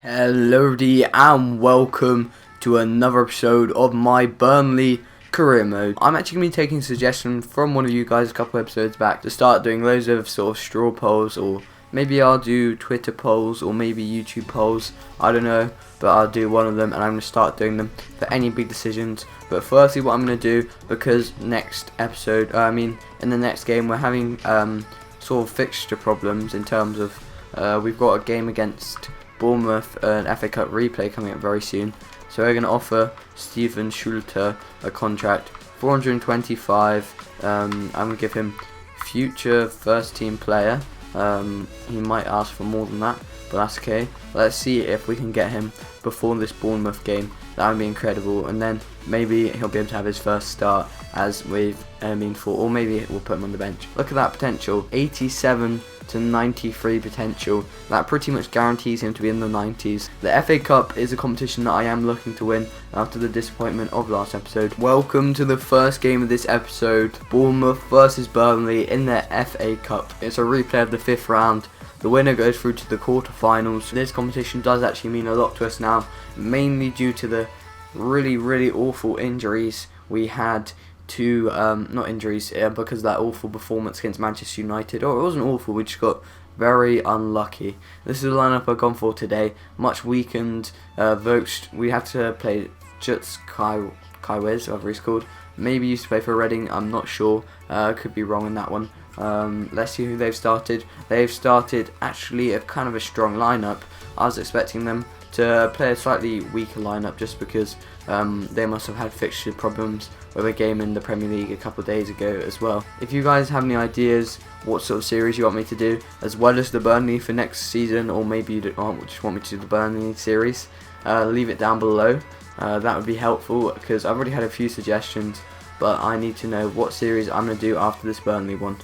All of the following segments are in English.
Hello everybody and welcome to another episode of my Burnley Career Mode. I'm actually going to be taking a suggestion from one of you guys a couple episodes back to start doing loads of sort of straw polls, or maybe I'll do Twitter polls or maybe YouTube polls, I don't know, but I'll do one of them and I'm going to start doing them for any big decisions. But firstly what I'm going to do, because next episode, in the next game we're having sort of fixture problems in terms of we've got a game against Bournemouth, an FA Cup replay coming up very soon. So we're going to offer Steven Schulte a contract, 425. I'm going to give him future first team player. He might ask for more than that, but that's okay. Let's see if we can get him before this Bournemouth game. That would be incredible, and then maybe he'll be able to have his first start as we've for, or maybe we'll put him on the bench. Look at that potential, 87 to 93 potential. That pretty much guarantees him to be in the 90s. The FA Cup is a competition that I am looking to win after the disappointment of last episode. Welcome to the first game of this episode, Bournemouth versus Burnley in their FA Cup. It's a replay of the 5th round. The winner goes through to the quarterfinals. This competition does actually mean a lot to us now, mainly due to the really awful injuries we had to, not injuries, because of that awful performance against Manchester United. It wasn't awful, we just got very unlucky. This is the lineup I've gone for today. Much weakened, Vokes. We have to play Juts Kaiwez, whatever he's called. Maybe used to play for Reading, I'm not sure. Could be wrong in that one. Let's see who they've started. They've started actually a kind of a strong lineup. I was expecting them to play a slightly weaker lineup just because they must have had fixture problems with a game in the Premier League a couple of days ago as well. If you guys have any ideas what sort of series you want me to do, as well as the Burnley for next season, or maybe you just want me to do the Burnley series, leave it down below. That would be helpful because I've already had a few suggestions, but I need to know what series I'm going to do after this Burnley one.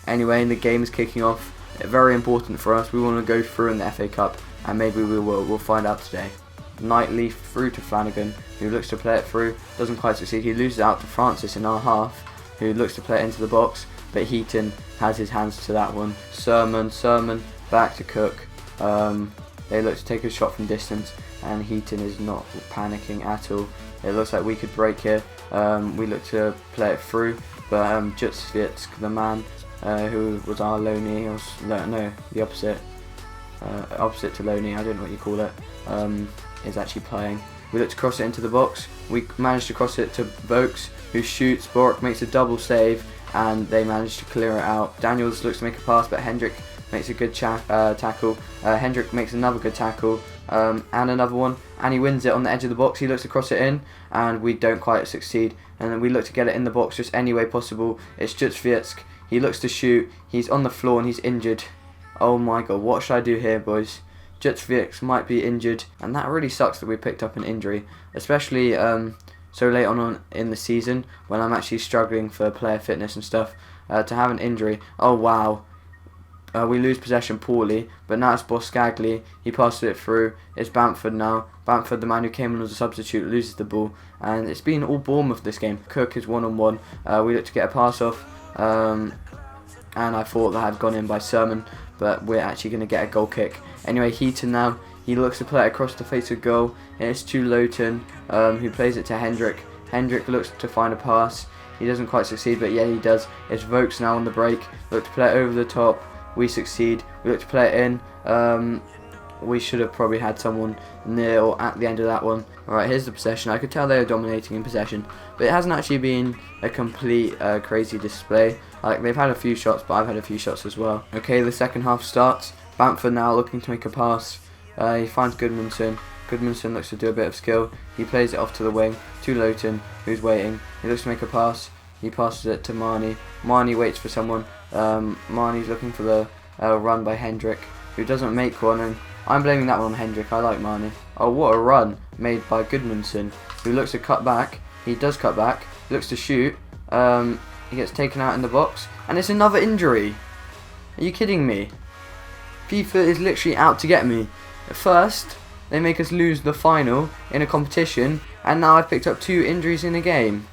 Anyway, the game is kicking off. Very important for us. We want to go through in the FA Cup, and maybe we will. We'll find out today. Knightley through to Flanagan, who looks to play it through, doesn't quite succeed. He loses out to Francis in our half, who looks to play it into the box, but Heaton has his hands to that one. Sermon back to Cook. They look to take a shot from distance, and Heaton is not panicking at all. It looks like we could break here. We look to play it through, but Jutsvitsk, the man who was our Loney, the opposite. Opposite to Loney, I don't know what you call it, is actually playing. We look to cross it into the box. We managed to cross it to Vokes, who shoots. Bork makes a double save, and they manage to clear it out. Daniels looks to make a pass, but Hendrick makes a good tackle. Hendrick makes another good tackle, and another one, and he wins it on the edge of the box. He looks to cross it in, and we don't quite succeed. And then we look to get it in the box just any way possible. It's Jutsvitsk. He looks to shoot. He's on the floor and he's injured. Oh my god, what should I do here, boys? Jutsvitsk might be injured, and that really sucks that we picked up an injury, especially so late on in the season when I'm actually struggling for player fitness and stuff. To have an injury, oh wow. We lose possession poorly, but now it's Boskagli. He passes it through. It's Bamford now. Bamford, the man who came on as a substitute, loses the ball, and it's been all Bournemouth this game. Cook is one-on-one. We look to get a pass off, and I thought that had gone in by Sermon, but we're actually going to get a goal kick. Anyway, Heaton now, he looks to play it across the face of goal, and it's to Lowton, who plays it to Hendrick. Hendrick looks to find a pass. He doesn't quite succeed, but yeah, he does. It's Vokes now on the break. Look to play it over the top. We succeed. We look to play it in. We should have probably had someone near or at the end of that one. Alright, here's the possession. I could tell they were dominating in possession, but it hasn't actually been a complete crazy display. Like, they've had a few shots, but I've had a few shots as well. Okay, the second half starts. Bamford now looking to make a pass. He finds Goodmanson. Goodmanson looks to do a bit of skill. He plays it off to the wing, to Lowton, who's waiting. He looks to make a pass. He passes it to Marnie. Marnie waits for someone. Marnie's looking for the run by Hendrick, who doesn't make one, and I'm blaming that one on Hendrick. I like Marnie. Oh, what a run made by Goodmanson, who looks to cut back. He does cut back. Looks to shoot. He gets taken out in the box, and it's another injury. Are you kidding me? FIFA is literally out to get me. At first, they make us lose the final in a competition, and now I've picked up 2 injuries in a game.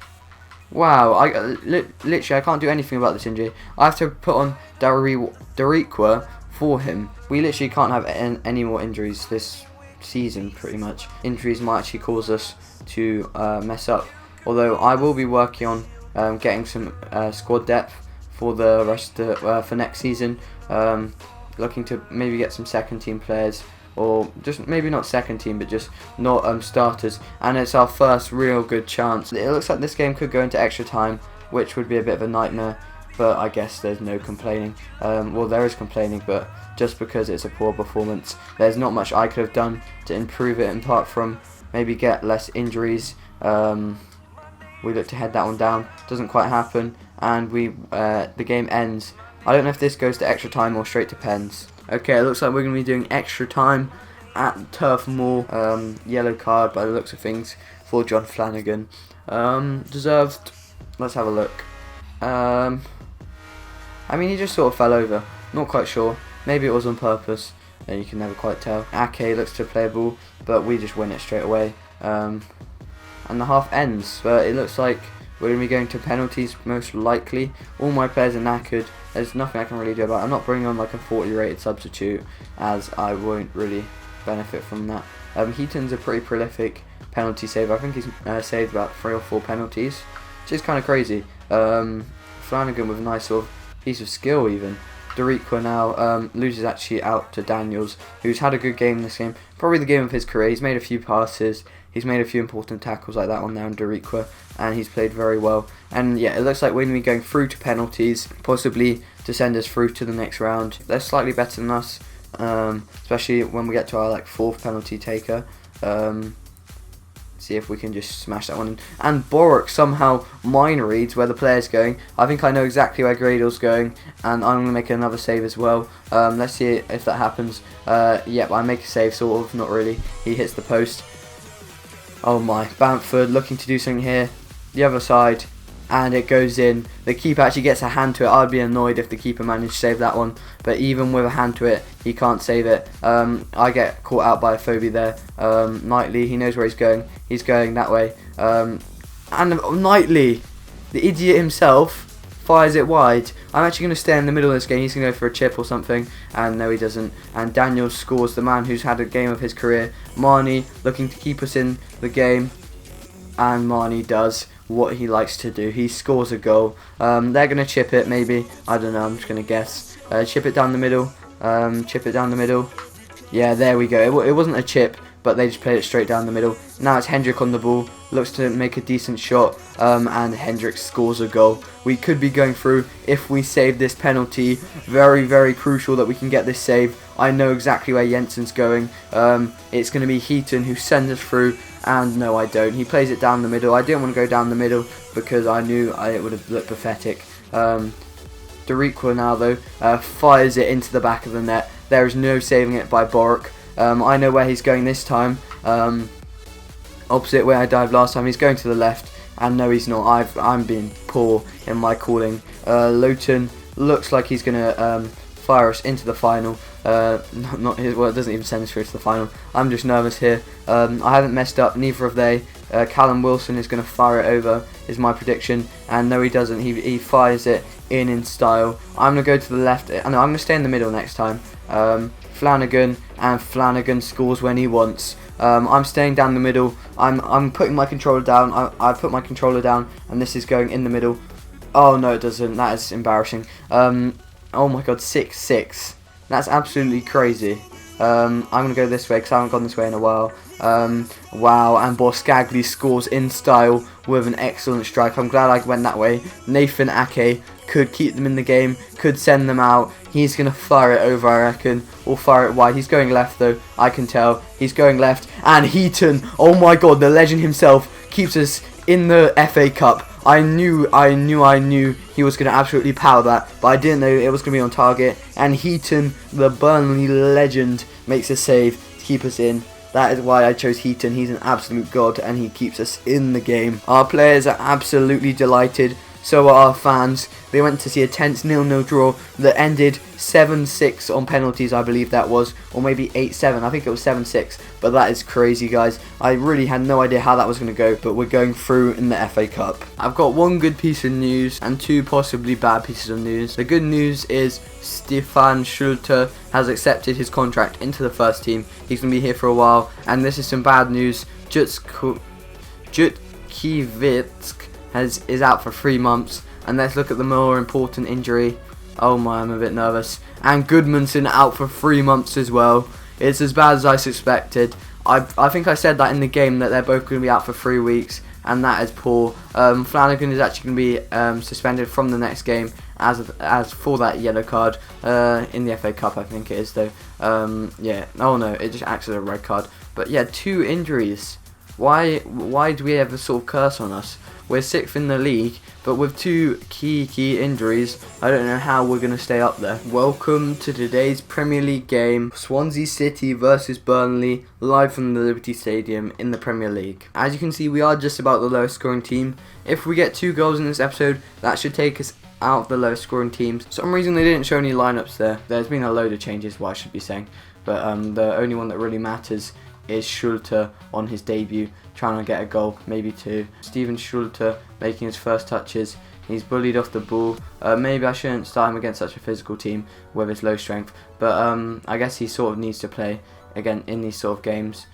Wow, literally I can't do anything about this injury. I have to put on Darikwa for him. We literally can't have any more injuries this season pretty much. Injuries might actually cause us to mess up. Although I will be working on getting some squad depth for the rest of, for next season. Looking to maybe get some second team players, or just maybe not second team, but just not starters. And it's our first real good chance. It looks like this game could go into extra time, which would be a bit of a nightmare. But I guess there's no complaining. Well, there is complaining, but just because it's a poor performance, there's not much I could have done to improve it, apart from maybe get less injuries. We look to head that one down. Doesn't quite happen, and the game ends. I don't know if this goes to extra time or straight to pens. Okay, it looks like we're going to be doing extra time at Turf Moor. Yellow card by the looks of things for John Flanagan. Deserved. Let's have a look. I mean, he just sort of fell over. Not quite sure. Maybe it was on purpose. You can never quite tell. Ake looks to play a ball, but we just win it straight away. And the half ends. But it looks like we're going to be going to penalties most likely. All my players are knackered. There's nothing I can really do about it. I'm not bringing on like a 40 rated substitute, as I won't really benefit from that. Heaton's a pretty prolific penalty saver. I think he's saved about 3 or 4 penalties, which is kind of crazy. Flanagan with a nice sort of piece of skill even. Doriqua now loses actually out to Daniels, who's had a good game this game. Probably the game of his career. He's made a few passes. He's made a few important tackles like that one there on Doriqua, and he's played very well. And yeah, it looks like we're going to be going through to penalties, possibly to send us through to the next round. They're slightly better than us, especially when we get to our like 4th penalty taker. See if we can just smash that one in. And Boric somehow mind reads where the player's going. I think I know exactly where Gradle's going, and I'm going to make another save as well. Let's see if that happens. Yep, I make a save, sort of, not really. He hits the post. Oh my, Bamford looking to do something here. The other side, and it goes in. The keeper actually gets a hand to it. I'd be annoyed if the keeper managed to save that one, but even with a hand to it, he can't save it. I get caught out by a phobia there. Knightley, he knows where he's going. He's going that way. And Knightley, the idiot himself, fires it wide. I'm actually going to stay in the middle of this game. He's going to go for a chip or something, and no, he doesn't. And Daniels scores, the man who's had a game of his career. Marnie looking to keep us in the game, and Marnie does what he likes to do. He scores a goal. They're going to chip it, maybe. I don't know, I'm just going to guess. Chip it down the middle. Chip it down the middle. Yeah, there we go. It wasn't a chip, but they just played it straight down the middle. Now it's Hendrick on the ball. Looks to make a decent shot, and Hendrick scores a goal. We could be going through if we save this penalty. Very, very crucial that we can get this save. I know exactly where Jensen's going. It's going to be Heaton who sends us through, and no, I don't. He plays it down the middle. I didn't want to go down the middle because I knew it would have looked pathetic. Doriqua now, though, fires it into the back of the net. There is no saving it by Boric. I know where he's going this time. Opposite where I dived last time. He's going to the left, and no, he's not. I'm being poor in my calling. Lowton looks like he's going to fire us into the final. Not his. Well, it doesn't even send us through to the final. I'm just nervous here. I haven't messed up. Neither have they. Callum Wilson is going to fire it over, is my prediction, and no, he doesn't. He fires it in style. I'm going to go to the left. No, I'm going to stay in the middle next time. Flanagan, and Flanagan scores when he wants. I'm staying down the middle. I'm putting my controller down. I put my controller down, and this is going in the middle. Oh no, it doesn't. That is embarrassing. Oh my god, 6-6. That's absolutely crazy. I'm gonna go this way because I haven't gone this way in a while. Wow, and Borscagli scores in style with an excellent strike. I'm glad I went that way. Nathan Ake could keep them in the game, could send them out. He's going to fire it over, I reckon, or fire it wide. He's going left, though, I can tell. He's going left, and Heaton, oh my god, the legend himself, keeps us in the FA Cup. I knew he was going to absolutely power that, but I didn't know it was going to be on target. And Heaton, the Burnley legend, makes a save to keep us in. That is why I chose Heaton. He's an absolute god, and he keeps us in the game. Our players are absolutely delighted so are our fans. They went to see a tense 0-0 draw that ended 7-6 on penalties, I believe that was, or maybe 8-7. I think it was 7-6, but that is crazy, guys. I really had no idea how that was going to go, but we're going through in the FA Cup. I've got one good piece of news and two possibly bad pieces of news. The good news is Stefan Schulte has accepted his contract into the first team. He's going to be here for a while, and this is some bad news. Jutkiewiczk is out for 3 months. And let's look at the more important injury. Oh my, I'm a bit nervous. And Goodmanson out for 3 months as well. It's as bad as I suspected. I think I said that in the game that they're both going to be out for 3 weeks, and that is poor. Flanagan is actually going to be suspended from the next game as for that yellow card in the FA Cup, I think it is though. Yeah, oh no, it just acts as a red card. But yeah, 2 injuries. Why do we have a sort of curse on us? We're 6th in the league, but with 2 key injuries, I don't know how we're going to stay up there. Welcome to today's Premier League game, Swansea City versus Burnley, live from the Liberty Stadium in the Premier League. As you can see, we are just about the lowest scoring team. If we get 2 goals in this episode, that should take us out of the lowest scoring teams. For some reason they didn't show any lineups there. There's been a load of changes, what I should be saying, but the only one that really matters is Schulte on his debut, trying to get a goal, maybe 2. Steven Schulte making his first touches. He's bullied off the ball. Maybe I shouldn't start him against such a physical team with his low strength, but I guess he sort of needs to play again in these sort of games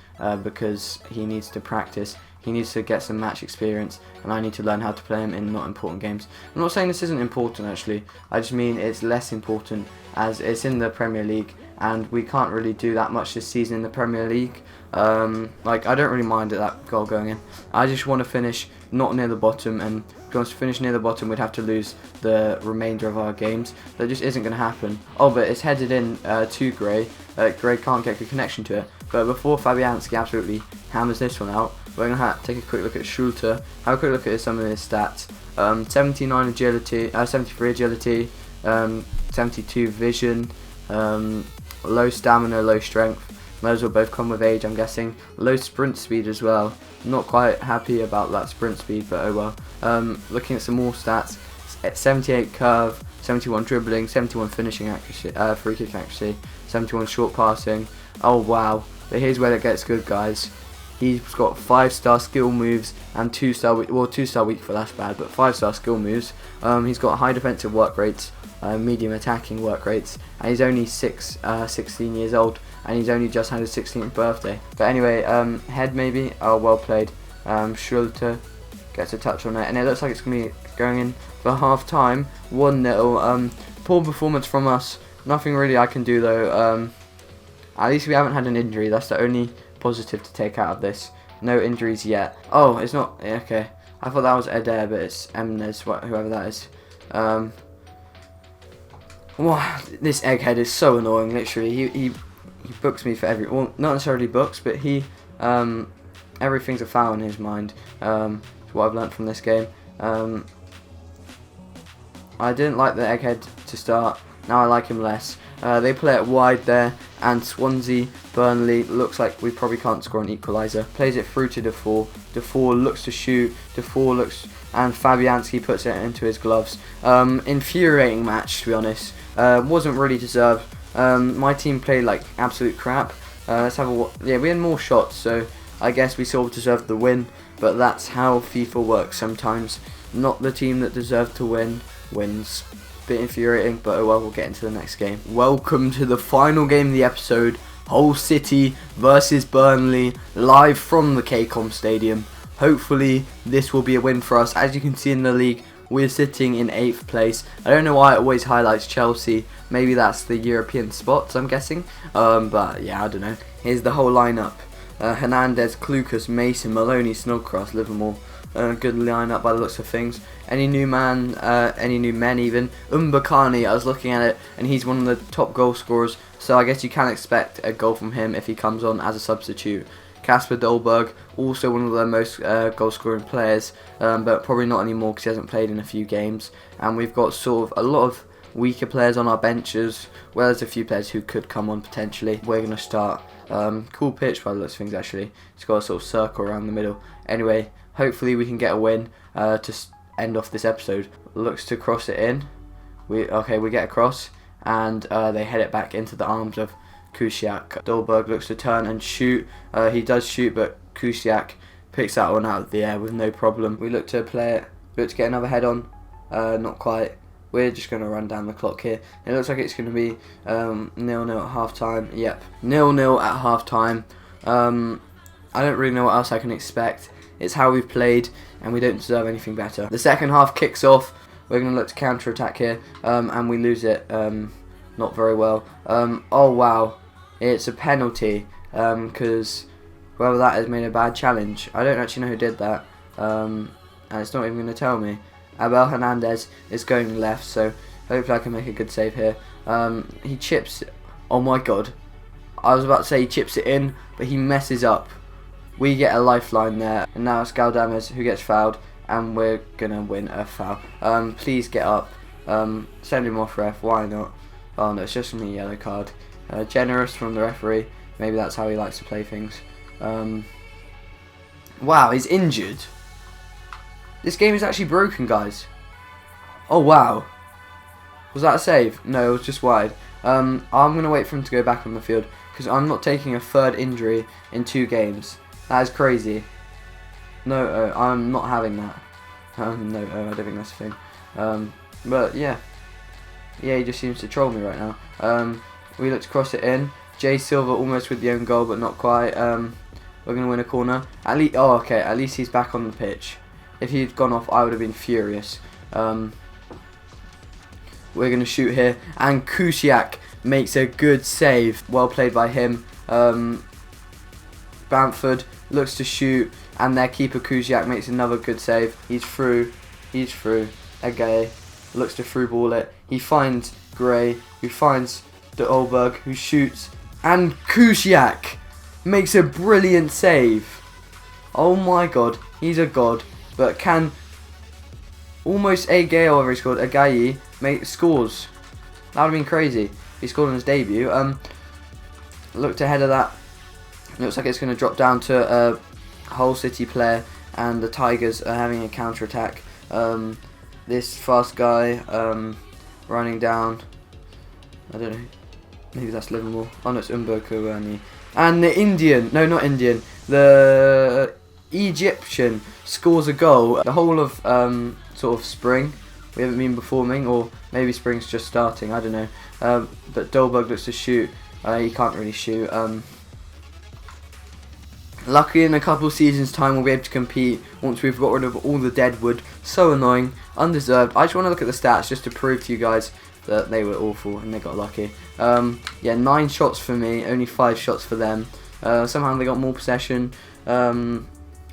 because he needs to practice. He needs to get some match experience, and I need to learn how to play him in not important games. I'm not saying this isn't important actually, I just mean it's less important as it's in the Premier League, and we can't really do that much this season in the Premier League. Like, I don't really mind that goal going in. I just want to finish not near the bottom, and to finish near the bottom we'd have to lose the remainder of our games. That just isn't going to happen. Oh, but it's headed in to Gray. Gray can't get good connection to it. But before Fabianski absolutely hammers this one out, we're going to have to take a quick look at Schulte. Have a quick look at some of his stats. 79 agility, 73 agility, 72 vision, low stamina, low strength. Those will both come with age, I'm guessing. Low sprint speed as well. Not quite happy about that sprint speed, but oh well. Looking at some more stats, 78 curve, 71 dribbling, 71 finishing accuracy, free kick accuracy, 71 short passing. Oh wow, but here's where it gets good, guys. He's got 5-star skill moves and 2-star, well 2-star weak for that's bad, but 5-star skill moves. He's got high defensive work rates, medium attacking work rates, and he's only 16 years old, and he's only just had his 16th birthday. But anyway, head maybe, oh well played. Schulte gets a touch on it, and it looks like it's going to be going in for half time, 1-0. Poor performance from us, nothing really I can do though. At least we haven't had an injury, that's the only positive to take out of this. No injuries yet. Oh, it's not, okay. I thought that was Eder, but it's Emnes, whoever that is. Wow, this egghead is so annoying, literally. He books me for well, not necessarily books, but he, everything's a foul in his mind. Is what I've learnt from this game. I didn't like the egghead to start, now I like him less. They play it wide there, and Swansea, Burnley, looks like we probably can't score an equaliser. Plays it through to Defour. Defour looks to shoot. Defour looks, and Fabianski puts it into his gloves. Infuriating match, to be honest. Wasn't really deserved. My team played like absolute crap. Let's have a yeah. We had more shots, so I guess we sort of deserved the win. But that's how FIFA works sometimes. Not the team that deserved to win wins. Bit infuriating, but oh well, we'll get into the next game. Welcome to the final game of the episode, Hull City versus Burnley, live from the KCOM Stadium. Hopefully this will be a win for us. As you can see in the league, we're sitting in 8th place. I don't know why it always highlights Chelsea. Maybe that's the European spots, I'm guessing. But yeah, I don't know. Here's the whole lineup. Hernandez, Klukas, Mason, Maloney, Snodgrass, Livermore. Good lineup by the looks of things. Any new men even. Mbakani, I was looking at it, and he's one of the top goal scorers, so I guess you can expect a goal from him if he comes on as a substitute. Kasper Dolberg, also one of the most goal scoring players, but probably not anymore because he hasn't played in a few games. And we've got sort of a lot of weaker players on our benches, well as a few players who could come on potentially. We're going to start. Cool pitch by the looks of things actually. It's got a sort of circle around the middle. Anyway, hopefully we can get a win to end off this episode. Looks to cross it in. We get across, and they head it back into the arms of Kusiak. Dolberg looks to turn and shoot. He does shoot, but Kusiak picks that one out of the air with no problem. We look to play it. Look to get another head on. Not quite. We're just going to run down the clock here. It looks like it's going to be 0-0 at half time. Yep, 0-0 at half time. I don't really know what else I can expect. It's how we've played, and we don't deserve anything better. The second half kicks off. We're going to look to counter-attack here, and we lose it not very well. Oh, wow. It's a penalty, because whoever that has made a bad challenge. I don't actually know who did that, and it's not even going to tell me. Abel Hernandez is going left, so hopefully I can make a good save here. He chips it. Oh my god. I was about to say he chips it in, but he messes up. We get a lifeline there, and now it's Galdames who gets fouled, and we're going to win a foul. Please get up. Send him off, ref. Why not? Oh no, it's just from the yellow card. Generous from the referee. Maybe that's how he likes to play things. Wow, he's injured. This game is actually broken, guys. Oh, wow. Was that a save? No, it was just wide. I'm going to wait for him to go back on the field, because I'm not taking a third injury in 2 games. That is crazy. No, I'm not having that. No, I don't think that's a thing. But, yeah. Yeah, he just seems to troll me right now. We look to cross it in. Jay Silva almost with the own goal, but not quite. We're going to win a corner. At least, oh, okay, at least he's back on the pitch. If he'd gone off, I would have been furious. We're going to shoot here, and Kusiak makes a good save. Well played by him. Bamford looks to shoot, and their keeper Kusiak makes another good save. He's through. He's through. Again, looks to through ball it. He finds Gray, who finds Dolberg, who shoots, and Kusiak makes a brilliant save. Oh my god, he's a god. But can almost Agaye, or he scored, Agaye, scores. That would have been crazy if he scored on his debut. Looked ahead of that. Looks like it's going to drop down to a Hull City player, and the Tigers are having a counter-attack. This fast guy running down. I don't know. Maybe that's Livermore. Oh no, it's Umboku. And the Indian. No, not Indian. The Egyptian scores a goal. The whole of sort of spring we haven't been performing, or maybe spring's just starting, I don't know. But Dolberg looks to shoot. He can't really shoot. Luckily in a couple of seasons time we'll be able to compete once we've got rid of all the deadwood. So annoying, undeserved. I just want to look at the stats just to prove to you guys that they were awful and they got lucky. Yeah, 9 shots for me, only 5 shots for them. Somehow they got more possession.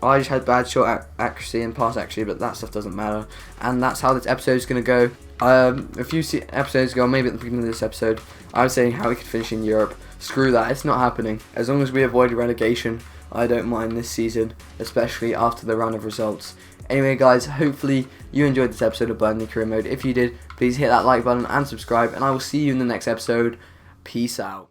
I just had bad shot accuracy and pass accuracy, but that stuff doesn't matter. And that's how this episode is going to go. A few episodes ago, maybe at the beginning of this episode, I was saying how we could finish in Europe. Screw that, it's not happening. As long as we avoid relegation, I don't mind this season, especially after the round of results. Anyway guys, hopefully you enjoyed this episode of Burnley Career Mode. If you did, please hit that like button and subscribe, and I will see you in the next episode. Peace out.